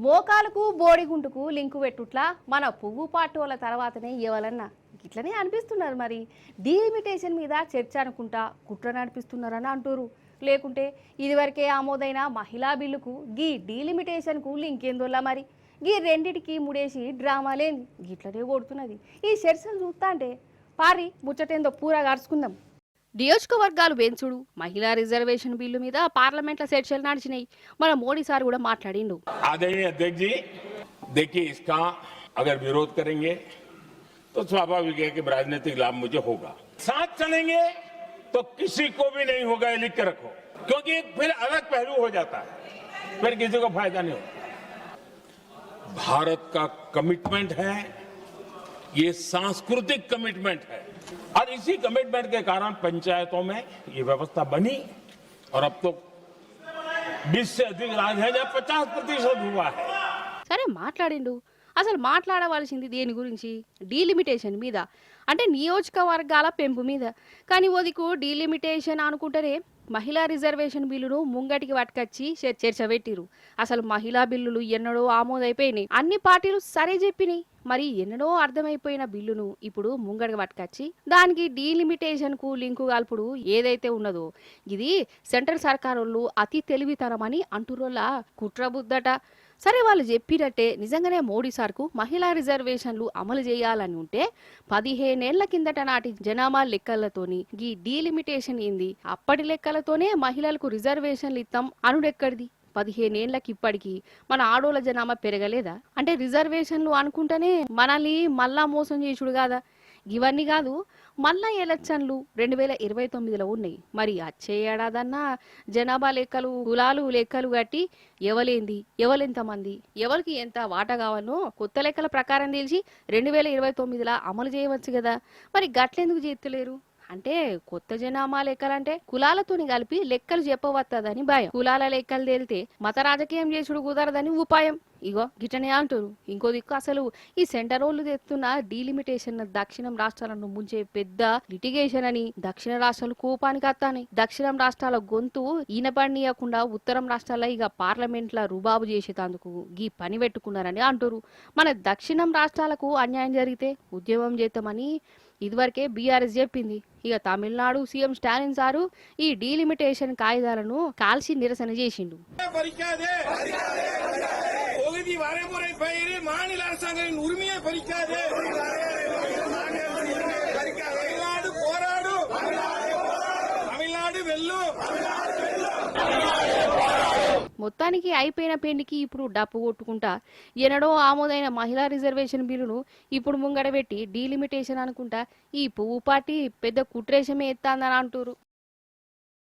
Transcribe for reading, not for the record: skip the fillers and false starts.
మోకాలకు బోడిగుంటుకు link పెట్టుట్లా మన పువ్వు పాటోల తర్వాతనే ఇవ్వాలన్నా ఇట్లనే అనిపిస్తున్నారు. మరి డీలిమిటేషన్ మీద చర్చ అనుకుంటా కుట్ర నడిపిస్తున్నారని అంటారు. లేకుంటే ఇదివరకే ఆమోదైన మహిళా బిల్లుకు గీ డీలిమిటేషన్కు లింక్ ఏందోలా మరి గీ రెండిటికి ముడేసి డ్రామాలేంది గిట్లనే కొడుతున్నది. ఈ చర్చలు చూస్తా అంటే పారి ముచ్చటేందో పూరా గార్చుకుందాం. నియోజకవర్గాలు పెంచుడు మహిళా రిజర్వేషన్ బిల్లు మీద పార్లమెంట్లో చర్చలు నడిచినాయి. మన మోడీ సార్ కూడా మాట్లాడిండు. आदरणीय अध्यक्ष जी, देखिए इसका अगर विरोध करेंगे तो स्वाभाविक है कि राजनीतिक लाभ मुझे होगा। साथ चलेंगे तो किसी को भी नहीं होगा, ये लिख के रखो, क्योंकि फिर अलग पहलू हो जाता है, फिर किसी को फायदा नहीं होता। भारत का कमिटमेंट है, ये सांस्कृतिक कमिटमेंट है और इसी कमिटमेंट के कारण पंचायतों में ये व्यवस्था बनी और अब तो 20 से अधिक राज्य है जब 50% हुआ है। సరే మాట్లాడిండు. అసలు మాట్లాడవలసింది దేని గురించి? డీలిమిటేషన్ మీద, అంటే నియోజకవర్గాల పెంపు మీద. కానీ ఓదికు డీలిమిటేషన్ అనుకుంటేనే మహిళా రిజర్వేషన్ బిల్లును ముంగటికి పట్టుకొచ్చి చర్చ పెట్టిరు. అసలు మహిళా బిల్లులు ఎన్నడో ఆమోదైపోయినాయి, అన్ని పార్టీలు సరే చెప్పినాయి. మరి ఎన్నడో అర్థమైపోయిన బిల్లును ఇప్పుడు ముంగడికి పట్టుకొచ్చి దానికి డీలిమిటేషన్ కు లింకు కలుపుడు ఏదైతే ఉన్నదో ఇది సెంట్రల్ సర్కారోళ్ళు అతి తెలివితనమని అంటురోళ్ళ కుట్రబుద్దట. సరే వాళ్ళు చెప్పినట్టే నిజంగానే మోడీ సార్కు మహిళా రిజర్వేషన్లు అమలు చేయాలని ఉంటే 15 ఏళ్ల కిందట నాటి జనాభా లెక్కలతోని ఈ డీలిమిటేషన్ ఏంది, అప్పటి లెక్కలతోనే మహిళలకు రిజర్వేషన్లు ఇస్తాం అనుడెక్కడిది? 15 ఏళ్లకి ఇప్పటికి మన ఆడోళ్ళ జనాభా పెరగలేదా? అంటే రిజర్వేషన్లు అనుకుంటేనే మనల్ని మళ్ళా మోసం చేసుడు కాదా? ఇవన్నీ కాదు, మళ్ళా ఎలక్షన్లు 2029లో ఉన్నాయి. మరి వచ్చే ఏడాదన్నా జనాభా లెక్కలు కులాలు లెక్కలు కట్టి ఎవలేంది ఎవలెంతమంది ఎవరికి ఎంత వాటా కావాలనో కొత్త లెక్కల ప్రకారం తెలిసి 2029లో అమలు చేయవచ్చు కదా. మరి గట్లెందుకు చేస్తలేరు? అంటే కొత్త జనాభా లెక్కలంటే కులాలతోని కలిపి లెక్కలు చెప్పవత్తదని భయం. కులాల లెక్కలు తేలితే మత రాజకీయం చేసుడు కుదరదని ఉపాయం. ఇగో గిటనే అంటారు. ఇంకో దిక్కు అసలు ఈ సెంటర్ వాళ్ళు తెస్తున్న డీలిమిటేషన్ దక్షిణం రాష్ట్రాలను ముంచే పెద్ద లిటిగేషన్ అని దక్షిణ రాష్ట్రాలు కోపానికి వస్తాయి. దక్షిణం రాష్ట్రాల గొంతు ఈనపడియకుండా ఉత్తరం రాష్ట్రాల ఇక పార్లమెంట్ల రుబాబు చేసేటందుకు గీ పని పెట్టుకున్నారని అంటారు. మన దక్షిణం రాష్ట్రాలకు అన్యాయం జరిగితే ఉద్యమం చేద్దామని ఇదివరకే బీఆర్ఎస్ చెప్పింది. ఇక తమిళనాడు సీఎం స్టాలిన్ సారు ఈ డీలిమిటేషన్ కాయిదాలను కాల్చి నిరసన చేసిండు. மாநில அரசாங்கத்தின் உரிமையை பறிக்காதே, தமிழ்நாடு வெல்லும். మొత్తానికి అయిపోయిన పెండికి ఇప్పుడు డప్పు కొట్టుకుంటా ఎన్నడో ఆమోదైన మహిళా రిజర్వేషన్ బిల్లును ఇప్పుడు ముంగడబెట్టి డీలిమిటేషన్ అనుకుంటా ఈ పువ్వు పార్టీ పెద్ద కుట్రేషమే ఎత్తాందని అంటారు.